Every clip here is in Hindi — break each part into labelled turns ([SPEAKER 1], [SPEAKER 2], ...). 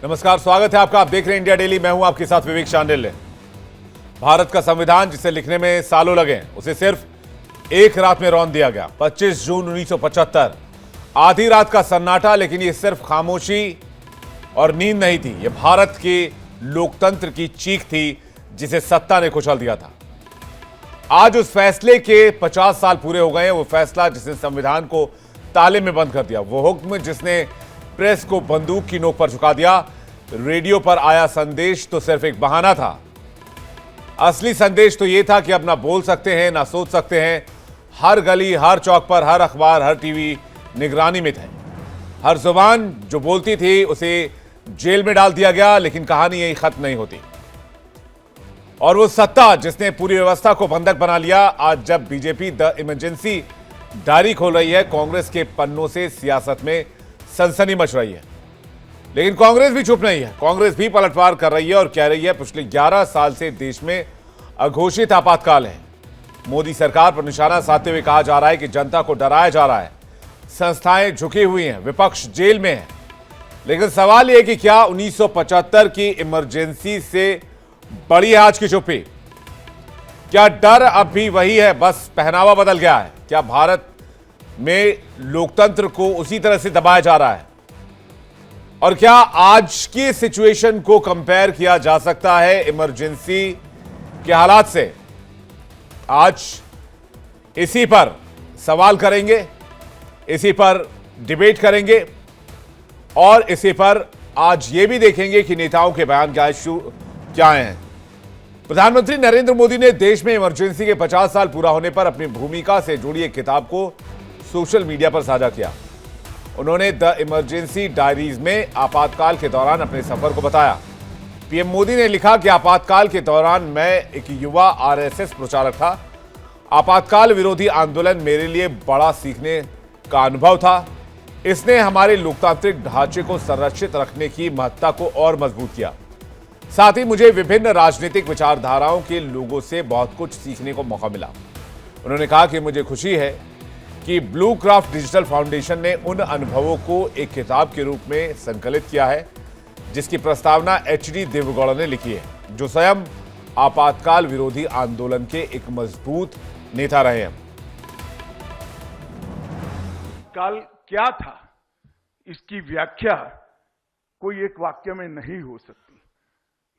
[SPEAKER 1] नमस्कार, स्वागत है आपका। आप देख रहे हैं इंडिया डेली। मैं हूं आपके साथ विवेक शांडिल्य। भारत का संविधान जिसे लिखने में सालों लगे, उसे सिर्फ एक रात में रौंद दिया गया। 25 जून 1975, आधी रात का सन्नाटा, लेकिन ये सिर्फ खामोशी और नींद नहीं थी, ये भारत के लोकतंत्र की चीख थी जिसे सत्ता ने कुचल दिया था। आज उस फैसले के 50 साल पूरे हो गए हैं। वो फैसला जिसने संविधान को ताले में बंद कर दिया, वो हुक्म जिसने प्रेस को बंदूक की नोक पर झुका दिया। रेडियो पर आया संदेश तो सिर्फ एक बहाना था, असली संदेश तो यह था कि अब ना बोल सकते हैं, ना सोच सकते हैं। हर गली, हर चौक पर, हर अखबार, हर टीवी निगरानी में थे। हर जुबान जो बोलती थी उसे जेल में डाल दिया गया। लेकिन कहानी यही खत्म नहीं होती। और वो सत्ता जिसने पूरी व्यवस्था को बंधक बना लिया, आज जब बीजेपी द इमरजेंसी डायरी खोल रही है, कांग्रेस के पन्नों से सियासत में सनसनी मच रही है। लेकिन कांग्रेस भी चुप नहीं है। कांग्रेस भी पलटवार कर रही है और कह रही है पिछले 11 साल से देश में अघोषित आपातकाल है। मोदी सरकार पर निशाना साधते हुए कहा जा रहा है कि जनता को डराया जा रहा है, संस्थाएं झुकी हुई हैं, विपक्ष जेल में है। लेकिन सवाल यह कि क्या 1975 की इमरजेंसी से बड़ी है आज की चुप्पी? क्या डर अब भी वही है, बस पहनावा बदल गया है? क्या भारत में लोकतंत्र को उसी तरह से दबाया जा रहा है? और क्या आज की सिचुएशन को कंपेयर किया जा सकता है इमरजेंसी के हालात से? आज इसी पर सवाल करेंगे, इसी पर डिबेट करेंगे और इसी पर आज यह भी देखेंगे कि नेताओं के बयान क्या हैं। प्रधानमंत्री नरेंद्र मोदी ने देश में इमरजेंसी के 50 साल पूरा होने पर अपनी भूमिका से जुड़ी एक किताब को सोशल मीडिया पर साझा किया। उन्होंने द इमरजेंसी डायरीज में आपातकाल के दौरान अपने सफर को बताया। पीएम मोदी ने लिखा कि आपातकाल के दौरान मैं एक युवा आरएसएस प्रचारक था। आपातकाल विरोधी आंदोलन मेरे लिए बड़ा सीखने का अनुभव था। इसने हमारे लोकतांत्रिक ढांचे को संरक्षित रखने की महत्ता को और मजबूत किया। साथ ही मुझे विभिन्न राजनीतिक विचारधाराओं के लोगों से बहुत कुछ सीखने को मौका मिला। उन्होंने कहा कि मुझे खुशी है कि ब्लू क्राफ्ट डिजिटल फाउंडेशन ने उन अनुभवों को एक किताब के रूप में संकलित किया है, जिसकी प्रस्तावना एचडी देवगौड़ा ने लिखी है, जो स्वयं आपातकाल विरोधी आंदोलन के एक मजबूत नेता रहे हैं।
[SPEAKER 2] काल क्या था, इसकी व्याख्या कोई एक वाक्य में नहीं हो सकती।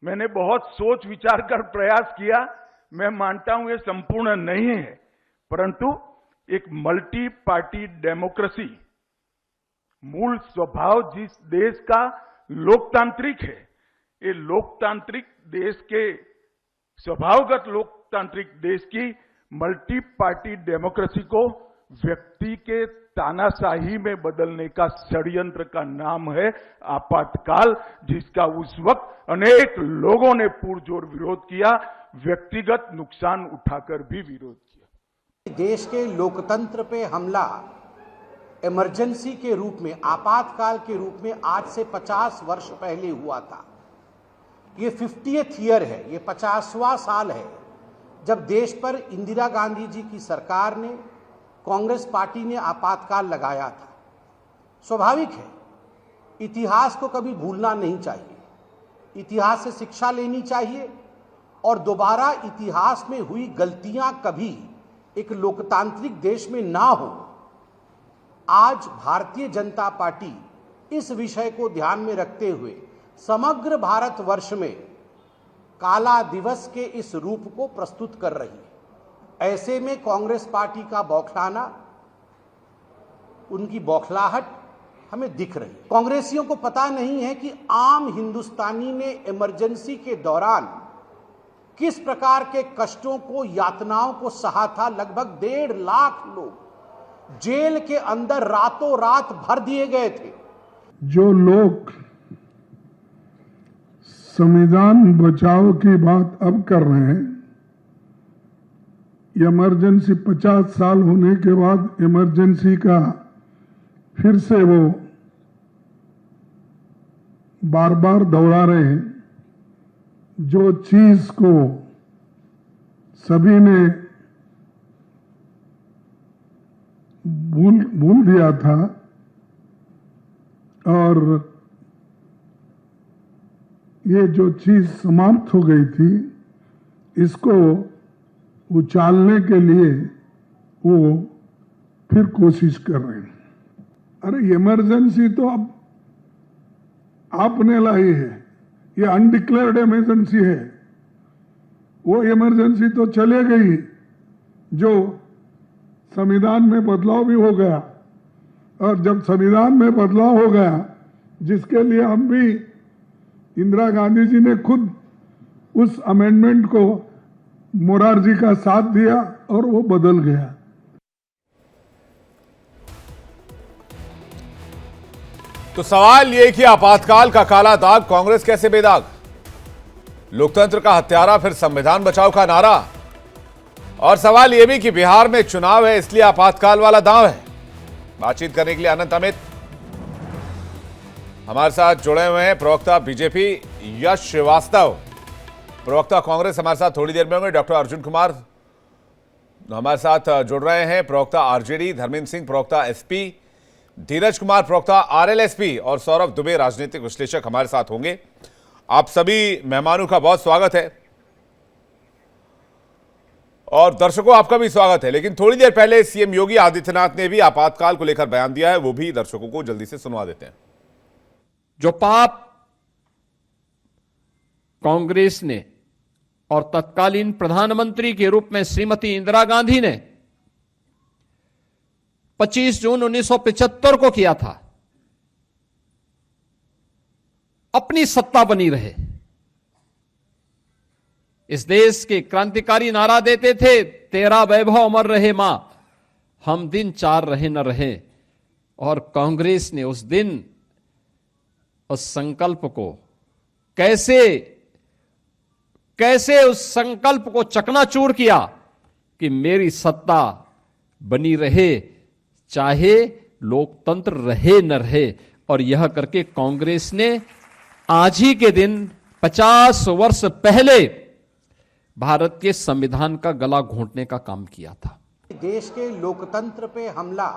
[SPEAKER 2] मैंने बहुत सोच विचार कर प्रयास किया। मैं मानता हूं ये संपूर्ण नहीं है, परंतु एक मल्टी पार्टी डेमोक्रेसी मूल स्वभाव जिस देश का लोकतांत्रिक है, ये लोकतांत्रिक देश के स्वभावगत लोकतांत्रिक देश की मल्टी पार्टी डेमोक्रेसी को व्यक्ति के तानाशाही में बदलने का षड्यंत्र का नाम है आपातकाल, जिसका उस वक्त अनेक लोगों ने पुरजोर विरोध किया, व्यक्तिगत नुकसान उठाकर भी विरोध किया।
[SPEAKER 3] देश के लोकतंत्र पे हमला इमरजेंसी के रूप में, आपातकाल के रूप में आज से 50 वर्ष पहले हुआ था। ये 50th ईयर है, ये 50वां साल है जब देश पर इंदिरा गांधी जी की सरकार ने, कांग्रेस पार्टी ने आपातकाल लगाया था। स्वाभाविक है, इतिहास को कभी भूलना नहीं चाहिए, इतिहास से शिक्षा लेनी चाहिए और दोबारा इतिहास में हुई गलतियां कभी एक लोकतांत्रिक देश में ना हो। आज भारतीय जनता पार्टी इस विषय को ध्यान में रखते हुए समग्र भारतवर्ष में काला दिवस के इस रूप को प्रस्तुत कर रही है। ऐसे में कांग्रेस पार्टी का बौखलाना, उनकी बौखलाहट हमें दिख रही है। कांग्रेसियों को पता नहीं है कि आम हिंदुस्तानी ने इमरजेंसी के दौरान किस प्रकार के कष्टों को, यातनाओं को सहा था। लगभग 1.5 लाख लोग जेल के अंदर रातों रात भर दिए गए थे।
[SPEAKER 4] जो लोग संविधान बचाओ की बात अब कर रहे हैं, इमरजेंसी 50 साल होने के बाद इमरजेंसी का फिर से वो बार बार दोहरा रहे हैं। जो चीज को सभी ने भूल दिया था और ये जो चीज समाप्त हो गई थी, इसको उछालने के लिए वो फिर कोशिश कर रहे हैं। अरे इमरजेंसी तो अब आपने लाई है, ये अनडिक्लेयर्ड इमरजेंसी है। वो इमरजेंसी तो चले गई जो संविधान में बदलाव भी हो गया, और जब संविधान में बदलाव हो गया, जिसके लिए हम भी, इंदिरा गांधी जी ने खुद उस अमेंडमेंट को मोरारजी का साथ दिया और वो बदल गया।
[SPEAKER 1] तो सवाल यह कि आपातकाल का काला दाग कांग्रेस कैसे बेदाग? लोकतंत्र का हत्यारा फिर संविधान बचाओ का नारा। और सवाल यह भी कि बिहार में चुनाव है, इसलिए आपातकाल वाला दांव है। बातचीत करने के लिए अनंत अमित हमारे साथ जुड़े हुए हैं, प्रवक्ता बीजेपी यश श्रीवास्तव, प्रवक्ता कांग्रेस हमारे साथ थोड़ी देर में होंगे। डॉक्टर अर्जुन कुमार हमारे साथ जुड़ रहे हैं, प्रवक्ता आरजेडी, धर्मेंद्र सिंह प्रवक्ता एसपी, धीरज कुमार प्रवक्ता आरएलएसपी और सौरभ दुबे राजनीतिक विश्लेषक हमारे साथ होंगे। आप सभी मेहमानों का बहुत स्वागत है और दर्शकों आपका भी स्वागत है। लेकिन थोड़ी देर पहले सीएम योगी आदित्यनाथ ने भी आपातकाल को लेकर बयान दिया है, वो भी दर्शकों को जल्दी से सुनवा देते हैं।
[SPEAKER 5] जो पाप कांग्रेस ने और तत्कालीन प्रधानमंत्री के रूप में श्रीमती इंदिरा गांधी ने 25 जून 1975 को किया था, अपनी सत्ता बनी रहे। इस देश के क्रांतिकारी नारा देते थे, तेरा वैभव अमर रहे मां, हम दिन चार रहे न रहे। और कांग्रेस ने उस दिन उस संकल्प को कैसे उस संकल्प को चकनाचूर किया कि मेरी सत्ता बनी रहे, चाहे लोकतंत्र रहे न रहे। और यह करके कांग्रेस ने आज ही के दिन 50 वर्ष पहले भारत के संविधान का गला घोंटने का काम किया था।
[SPEAKER 3] देश के लोकतंत्र पे हमला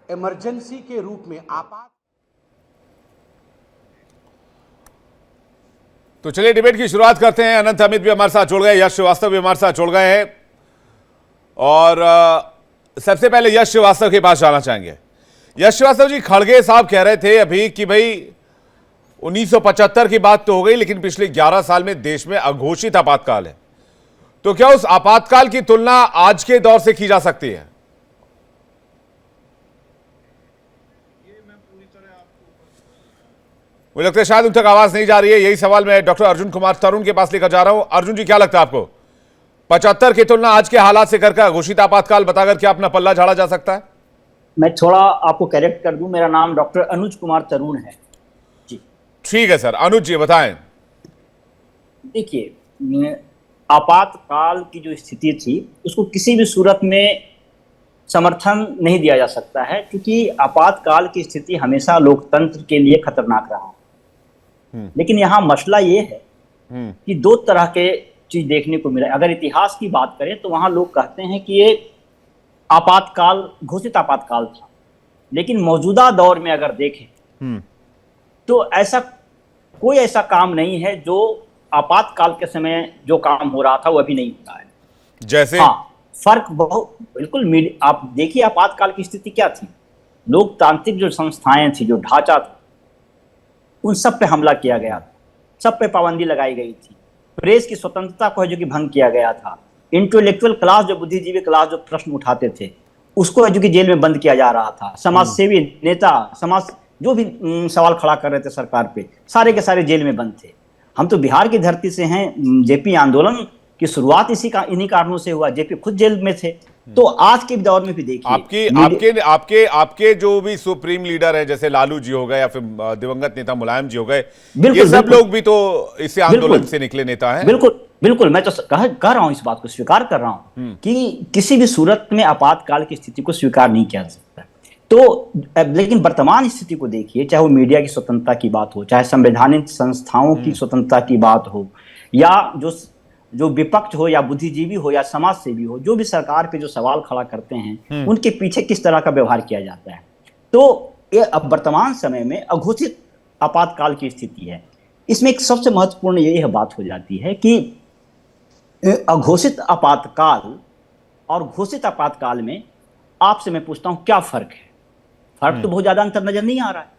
[SPEAKER 3] इमरजेंसी के रूप में आपात।
[SPEAKER 1] तो चलिए डिबेट की शुरुआत करते हैं। अनंत अमित भी हमारे साथ जुड़ गए, यश श्रीवास्तव भी हमारे साथ जुड़ गए हैं और सबसे पहले यश श्रीवास्तव के पास जाना चाहेंगे। यश श्रीवास्तव जी, खड़गे साहब कह रहे थे अभी कि भाई 1975 की बात तो हो गई, लेकिन पिछले 11 साल में देश में अघोषित आपातकाल है। तो क्या उस आपातकाल की तुलना आज के दौर से की जा सकती है? मुझे लगता है शायद उन तक आवाज नहीं जा रही है। यही सवाल मैं डॉक्टर अर्जुन कुमार तरुण के पास लेकर जा रहा हूं। अर्जुन जी, क्या लगता है आपको 75 की तुलना आज के हालात से करके घोषित आपातकाल बताकर क्या अपना पल्ला झाड़ा जा सकता है?
[SPEAKER 6] मैं थोड़ा आपको करेक्ट कर दूं, मेरा नाम डॉक्टर अनुज कुमार तरुण है जी।
[SPEAKER 1] ठीक है सर, अनुज जी बताएं।
[SPEAKER 6] देखिए, आपातकाल की जो स्थिति थी उसको किसी भी सूरत में समर्थन नहीं दिया जा सकता है, क्योंकि आपातकाल की स्थिति हमेशा लोकतंत्र के लिए खतरनाक रहा। लेकिन यहाँ मसला ये है कि दो तरह के चीज देखने को मिला। अगर इतिहास की बात करें तो वहां लोग कहते हैं कि ये आपातकाल घोषित आपातकाल था, लेकिन मौजूदा दौर में अगर देखें तो कोई ऐसा काम नहीं है जो आपातकाल के समय जो काम हो रहा था वो अभी नहीं हो रहा है।
[SPEAKER 1] जैसे
[SPEAKER 6] फर्क बहुत बिल्कुल। आप देखिए आपातकाल की स्थिति क्या थी। लोकतांत्रिक जो संस्थाएं थी, जो ढांचा था, उन सब पे हमला किया गया था, सब पे पाबंदी लगाई गई थी। प्रेस की स्वतंत्रता को है जो कि भंग किया गया था। इंटेलेक्चुअल क्लास, जो बुद्धिजीवी क्लास जो प्रश्न उठाते थे, उसको है जो कि जेल में बंद किया जा रहा था। समाज सेवी नेता, समाज जो भी सवाल खड़ा कर रहे थे सरकार पे, सारे के सारे जेल में बंद थे। हम तो बिहार की धरती से हैं। जेपी आंदोलन की शुरुआत इन्हीं कारणों से हुआ। जेपी खुद जेल में थे। तो आज के दौर में भी देखिए,
[SPEAKER 1] आपके जो भी सुप्रीम लीडर है, जैसे लालू जी हो गए या फिर दिवंगत नेता मुलायम जी हो गए, ये सब लोग भी तो इस आंदोलन से निकले नेता हैं।
[SPEAKER 6] बिल्कुल मैं तो कह रहा हूं, इस बात को स्वीकार कर रहा हूं कि किसी भी सूरत में आपातकाल की स्थिति को स्वीकार नहीं किया जा सकता। तो लेकिन वर्तमान स्थिति को देखिए, चाहे वो मीडिया की स्वतंत्रता की बात हो, चाहे संवैधानिक संस्थाओं की स्वतंत्रता की बात हो, या जो विपक्ष हो या बुद्धिजीवी हो या समाज सेवी हो, जो भी सरकार पे जो सवाल खड़ा करते हैं, उनके पीछे किस तरह का व्यवहार किया जाता है। तो ये अब वर्तमान समय में अघोषित आपातकाल की स्थिति है। इसमें एक सबसे महत्वपूर्ण यह बात हो जाती है कि अघोषित आपातकाल और घोषित आपातकाल में आपसे मैं पूछता हूं क्या फर्क है। फर्क तो बहुत ज्यादा अंतर नजर नहीं आ रहा है।